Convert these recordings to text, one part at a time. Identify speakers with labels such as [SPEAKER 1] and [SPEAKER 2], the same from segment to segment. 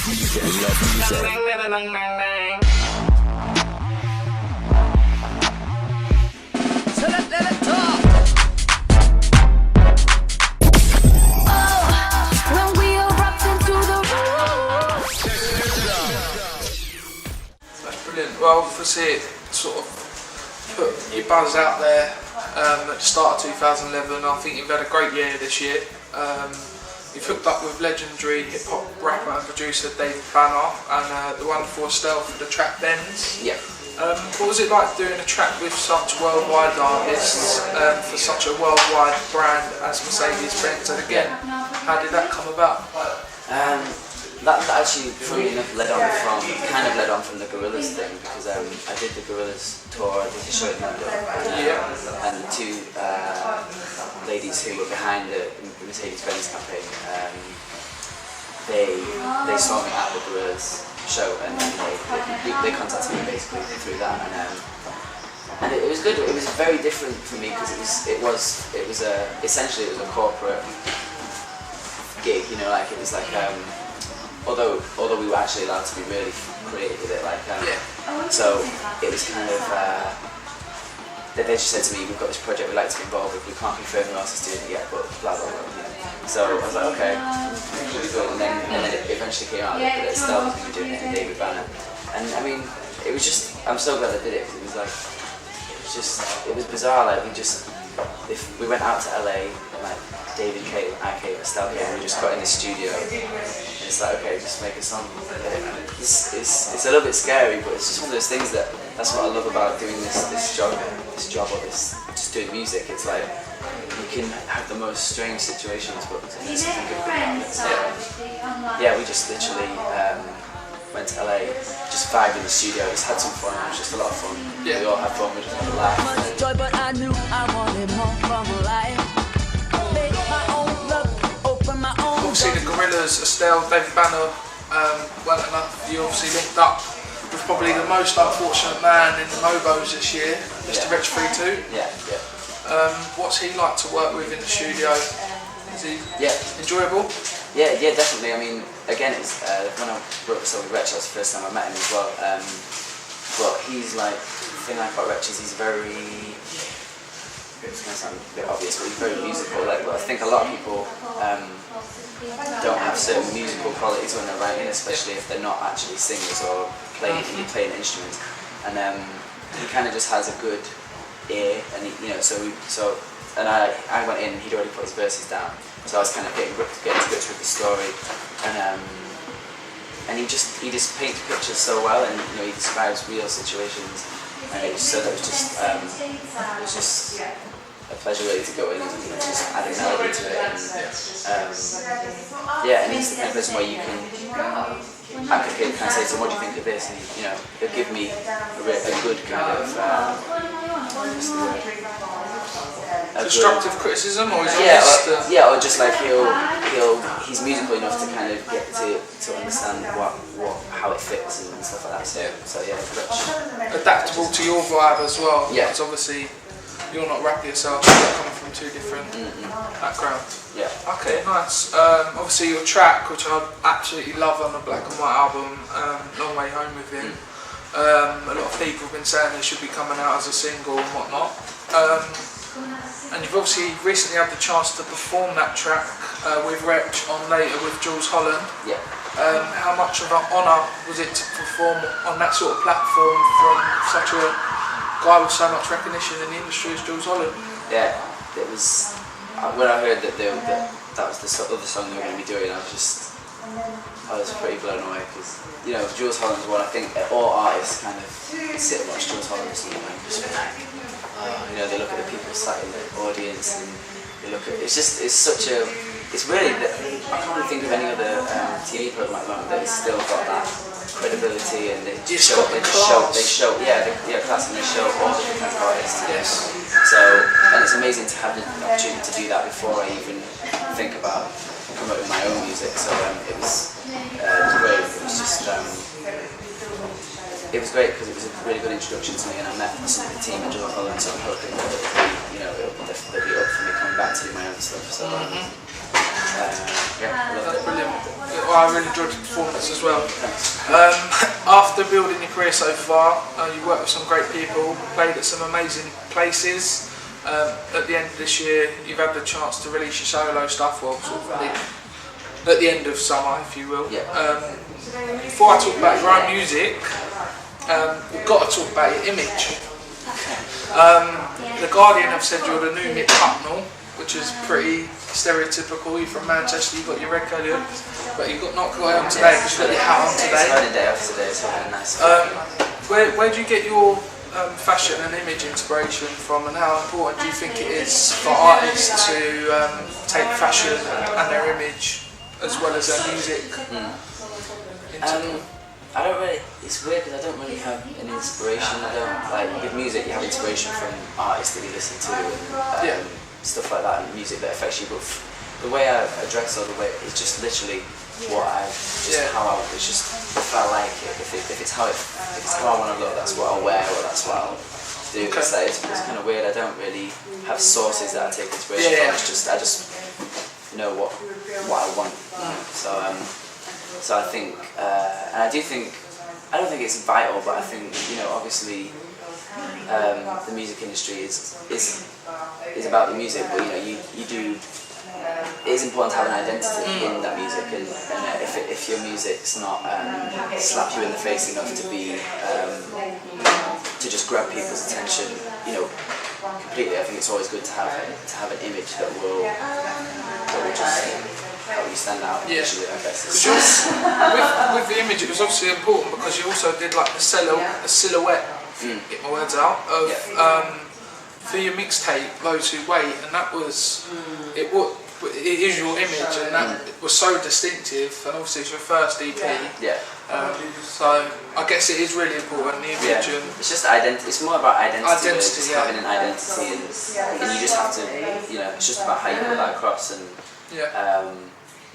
[SPEAKER 1] So let it talk. When we erupt into the room.
[SPEAKER 2] Brilliant. Well, obviously it sort of put your buzz out there at the start of 2011. I think you've had a great year this year. You've hooked up with legendary hip-hop rapper and producer David Banner and the wonderful Estelle for the track Benz.
[SPEAKER 3] Yeah.
[SPEAKER 2] What was it like doing a track with such worldwide artists for such a worldwide brand as Mercedes-Benz? And again, how did that come about?
[SPEAKER 3] That actually, funny enough, led on from the Gorillaz thing, because I did the Gorillaz tour, I did the show in London, and the two ladies who were behind the Mercedes-Benz campaign, they saw me at the Gorillaz show, and they contacted me basically through that, and it was good. It was very different for me because essentially it was a corporate gig, you know, like it was like. Although we were actually allowed to be really creative with it, like so it was kind of they just said to me, we've got this project we'd like to be involved with, we can't confirm who else is doing it yet, but blah blah blah. You know. So I was like, okay, really good. And then it eventually came out that Estelle was going to be doing it and David Banner, and I mean it was just, I'm so glad I did it, because it was like it was bizarre. Like we went out to LA, and like David came, I came, Estelle came, and we just got in the studio. It's like, okay, just make a song. It's a little bit scary, but it's just one of those things that's what I love about doing this job or just doing music. It's like you can have the most strange situations, but there's something good about it. So, yeah, we just literally went to LA, just vibed in the studio, just had some fun. It was just a lot of fun. Yeah. We all had fun. We just had a laugh.
[SPEAKER 1] Much joy, but I knew I wanted more from life. Make my own love, open my own.
[SPEAKER 2] Obviously the Gorillaz, Estelle, David Banner weren't enough. You obviously linked up with probably the most unfortunate man in the Mobos this year, Mr. Retrofit.
[SPEAKER 3] Yeah.
[SPEAKER 2] What's he like to work with in the studio? Is he enjoyable?
[SPEAKER 3] Yeah, definitely. I mean, again, it's when I wrote the song with Wretch, that's the first time I met him as well. But he's like, the thing I like about Wretch is he's very, it's going to sound a bit obvious, but he's very musical. Like, I think a lot of people don't have certain musical qualities when they're writing, especially if they're not actually singers or playing an instrument. And he kind of just has a good ear, and and I went in and he'd already put his verses down, so I was kind of getting to grips with the story, and he just paints pictures so well, and you know, he describes real situations, and it was just a pleasure really to go in and just add a melody to it, and he's the kind of person where you can kind of say, so what do you think of this, and you know, he'll give me a good kind of
[SPEAKER 2] constructive criticism, or is
[SPEAKER 3] it or just like he's musical enough to kind of get to understand how it fits and stuff like that. So Rich.
[SPEAKER 2] Adaptable to your vibe as well.
[SPEAKER 3] Yeah.
[SPEAKER 2] Because obviously you're not rap yourself, you're coming from two different backgrounds.
[SPEAKER 3] Yeah.
[SPEAKER 2] Okay, nice. Obviously your track, which I absolutely love on the Black and White album, Long Way Home with him. A lot of people have been saying it should be coming out as a single and whatnot. And you've obviously recently had the chance to perform that track with Wretch on Later with Jules Holland.
[SPEAKER 3] Yeah.
[SPEAKER 2] How much of an honour was it to perform on that sort of platform from such a guy with so much recognition in the industry as Jules Holland?
[SPEAKER 3] Yeah, it was. When I heard that that was the other song they were going to be doing, I was pretty blown away, because you know, Jules Holland's one. I think all artists kind of sit and watch Jules Holland and just like, you know, they look at the people sat in the audience, and they look at it's really, I can't really think of any other TV program at the moment that's still got that credibility, and they show class, and they show all the different kinds of artists.
[SPEAKER 2] Yes.
[SPEAKER 3] So, and it's amazing to have the opportunity to do that before I even think about promoting my own music. So it was great. It was just it was great because it was a really good introduction to me, and I met some of the team at Jules Holland, so I'm hoping that they'll be up for me coming back to do my own stuff. So. Yeah, loved it.
[SPEAKER 2] Brilliant. Well, I really enjoyed the performance as well. After building your career so far, you worked with some great people, played at some amazing places. At the end of this year, you've had the chance to release your solo stuff, well, sort of at the end of summer, if you will.
[SPEAKER 3] Yeah.
[SPEAKER 2] Before I talk about your own music, we've got to talk about your image. The Guardian have said you're the new Mick Hucknall, which is pretty stereotypical. You're from Manchester, you've got your red coat, but you've not got it on today because you've got your hat on today.
[SPEAKER 3] It's had a day off today, so I had a nice.
[SPEAKER 2] Where do you get your fashion and image inspiration from, and how important do you think it is for artists to take fashion and their image as well as their music?
[SPEAKER 3] I don't really. It's weird because I don't really have an inspiration. I don't like with music. You have inspiration from artists that you listen to and stuff like that, and music that affects you. But the way I dress or the way it's just literally what I how I. It's just if I like it. If it's how I want to look, that's what I'll wear or that's what I'll do.
[SPEAKER 2] Okay.
[SPEAKER 3] It's kind of weird. I don't really have sources that I take inspiration from. I just know what I want. So I think, and I don't think it's vital, but I think, obviously the music industry is about the music, but it is important to have an identity in that music, and if your music's not slap you in the face enough to be to just grab people's attention, completely, I think it's always good to have an image that will just help you stand out. Usually, I guess.
[SPEAKER 2] With the image, it was obviously important because you also did like a silhouette. Get my words out of for your mixtape, Those Who Wait, and that was it is your image, and that was so distinctive, and obviously it's your first EP. So I guess it is really important, the image. And
[SPEAKER 3] it's just identity. It's more about identity. Having an identity, and you just have to, it's just about how you put that across, and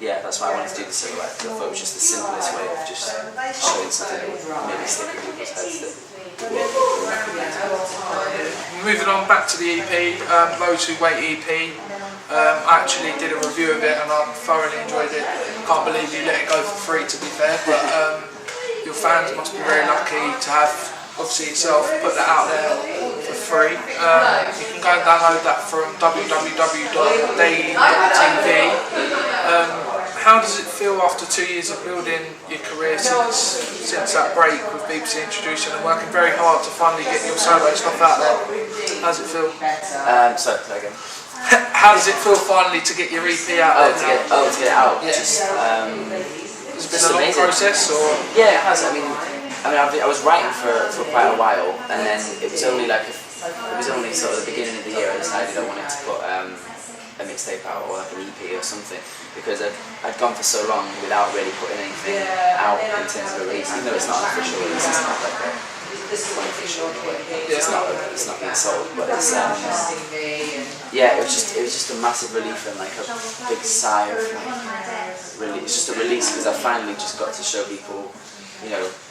[SPEAKER 3] that's why I wanted to do the silhouette. I thought it was just the simplest way of just showing something that would maybe stick in people's heads.
[SPEAKER 2] Moving on back to the EP, Those Who Wait EP. I actually did a review of it and I thoroughly enjoyed it. Can't believe you let it go for free, to be fair, but your fans must be very lucky to have, obviously yourself, put that out there for free. You can go and download that from www.daley.tv. How does it feel after 2 years of building your career since that break with BBC Introducing and working very hard to finally get your solo stuff out there? How does it feel?
[SPEAKER 3] Sorry, again.
[SPEAKER 2] How does it feel finally to get your EP out there?
[SPEAKER 3] To get it out.
[SPEAKER 2] Yeah.
[SPEAKER 3] Has
[SPEAKER 2] it been a long process, or?
[SPEAKER 3] Yeah, it has. I mean, I was writing for quite a while, and then it was only sort of the beginning of the year I decided I wanted to put a mixtape out or like an EP or something, because I'd gone for so long without really putting anything out in terms of a release, even though it's not an official release, it's not like unofficial in a way. It's not being sold, but it's it was just a massive relief and like a big sigh of really, it's just a release because I finally just got to show people.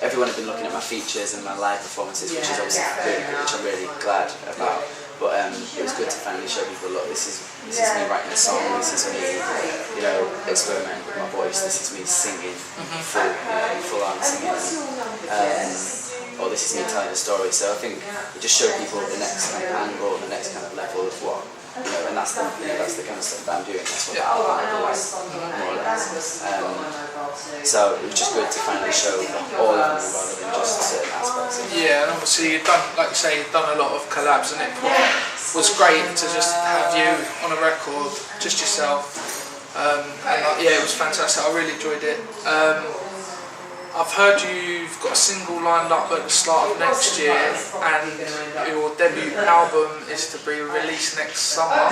[SPEAKER 3] Everyone had been looking at my features and my live performances, which is obviously really good, which I'm really glad about. But it was good to finally show people, look, this is me writing a song, this is me, experimenting with my voice, this is me singing, full on singing, or this is me telling a story. So I think it just showed people the next kind of angle, the next kind of level of what, and that's the kind of stuff that I'm doing. That's what the album is, more or less. So it was just good to finally show all of them rather than just certain aspects.
[SPEAKER 2] Yeah, and obviously you've done, like you say, you've done a lot of collabs, and it was great to just have you on a record, just yourself. It was fantastic. I really enjoyed it. I've heard you've got a single lined up at the start of next year, and your debut album is to be released next summer.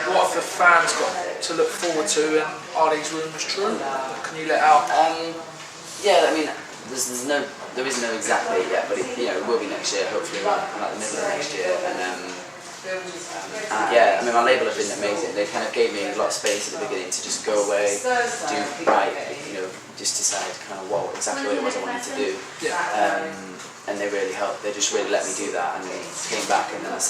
[SPEAKER 2] What have the fans got to look forward to, and are these rumours true? Can you let out?
[SPEAKER 3] Yeah, I mean, there is no exact date yet, but it will be next year, hopefully around the middle of next year. And my label have been amazing. They kind of gave me a lot of space at the beginning to just go away, do just decide kind of exactly what it was I wanted to do.
[SPEAKER 2] Yeah.
[SPEAKER 3] And they really helped. They just really let me do that, and they came back, and then I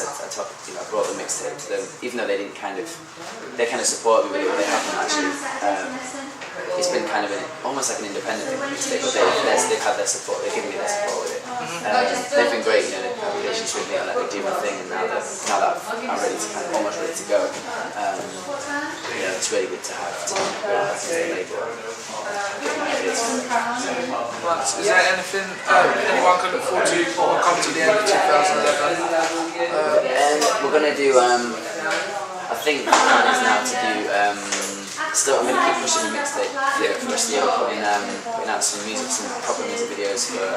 [SPEAKER 3] brought the mixtape to them, even though they kind of supported me with it, but they haven't actually. It's been kind of almost like an independent thing, mixtape, but they've had their support. They've given me their support with it. They've been great. You know, they've had patience with me and let me do my thing. And now that I'm ready to almost ready to go, it's really good to have to go back to the label.
[SPEAKER 2] Is there anything anyone can look forward to when we come to the end of 2011?
[SPEAKER 3] We're going to do, I think the plan is now to do, I'm going to keep pushing the mixtape for the rest of the year, putting out some proper music videos for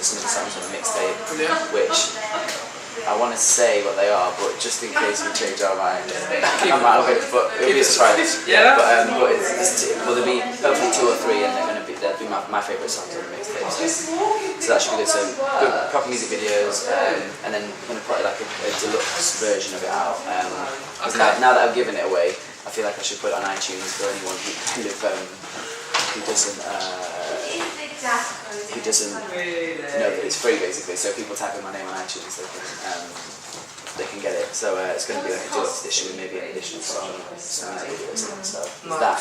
[SPEAKER 3] some of the songs on the mixtape, which I want to say what they are, but just in case we change our mind, but it'll be a surprise.
[SPEAKER 2] Yeah.
[SPEAKER 3] But there'll be hopefully 2 or 3, and they'll be my favourite songs on the mixtape. So that should be good. So good, proper music videos, and then I'm going to put like a deluxe version of it out. Because now that I've given it away, I feel like I should put it on iTunes for anyone who kind of who doesn't know that it's free, basically. So if people type in my name on iTunes, they can get it. So it's going to be like a deluxe edition with maybe an additional song, some music videos in it. So that,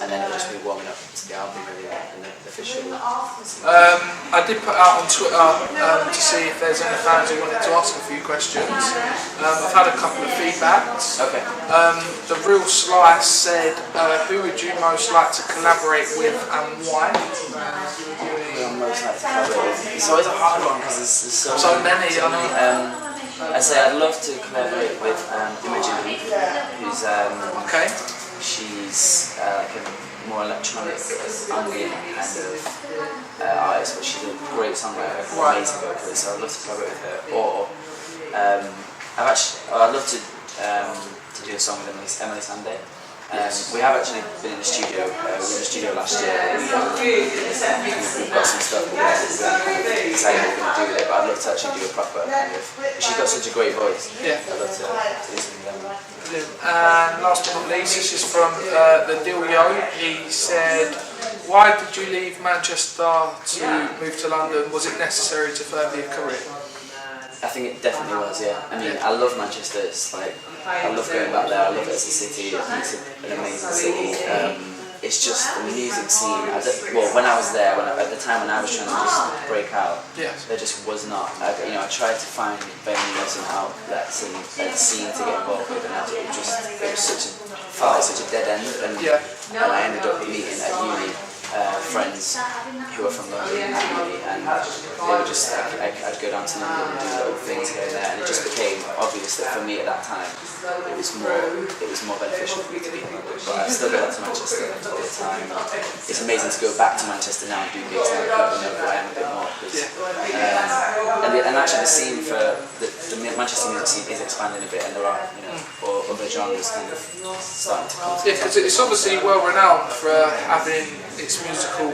[SPEAKER 3] and then it'll just be warming up to the album really, and the official.
[SPEAKER 2] I did put out on Twitter to see if there's any fans who wanted to ask a few questions. I've had a couple of feedbacks.
[SPEAKER 3] Okay.
[SPEAKER 2] The Real Slice said, who would you most like to collaborate with and why?
[SPEAKER 3] It's always a hard one because there's so
[SPEAKER 2] many. I know.
[SPEAKER 3] I'd say I'd love to collaborate with Imogen, who's she's like a more electronic, ambient kind of artist, but she's a great songwriter, amazing vocalist. So I'd love to collaborate with her. Or I'd love to do a song with Emily Sandé. We have actually been in the studio. We were in the studio last year. We've got some stuff we're excited what we're going to do with it, but I'd love to actually do a proper kind of. She's got such a great voice.
[SPEAKER 2] Yeah.
[SPEAKER 3] I'd love to do something with them.
[SPEAKER 2] And last but not least, this is from the Daley. He said, why did you leave Manchester to move to London? Was it necessary to further your career?
[SPEAKER 3] I think it definitely was, yeah. I mean, I love Manchester. It's like, I love going back there. I love it as a city. It's an amazing city. It's just the music scene. When I was there, at the time when I was trying to just break out, there just was not. I tried to find venues and outlets and a scene to get involved with, and it was such a dead end. And I ended up meeting at uni friends who were from London at uni, and they were just like, I'd go down to London and do little things here and there, and it just became obvious that for me at that time it was more beneficial for me to be in London. But I still go back to Manchester all the time. It's amazing to go back to Manchester now and do gigs like that and know who I am a bit more, and actually the scene for the Manchester music scene is expanding a bit, and there are or other genres kind of starting to come.
[SPEAKER 2] Yeah, because it's obviously well renowned for having its musical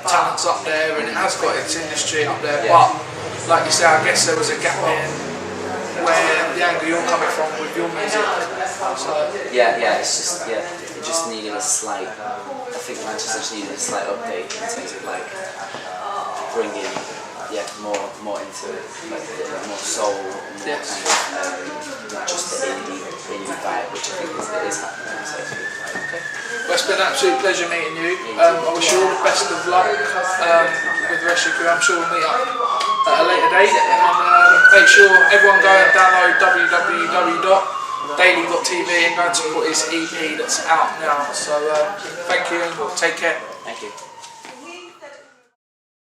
[SPEAKER 2] talents up there, and it has got its industry up there, but like you say, I guess there was a gap in where the angle you're coming from with your music. So it just needed a slight, I think Manchester just needed a slight update in terms of like bringing more into it, like a bit more soul, more kind of not just the indie vibe, which I think is happening. So well, it's been an absolute pleasure meeting you. I wish you all the best of luck with the rest of your crew. I'm sure we'll meet up at a later date, and make sure everyone go and download www.daley.tv and go and support his EP that's out now. So thank you and take care.
[SPEAKER 3] Thank you.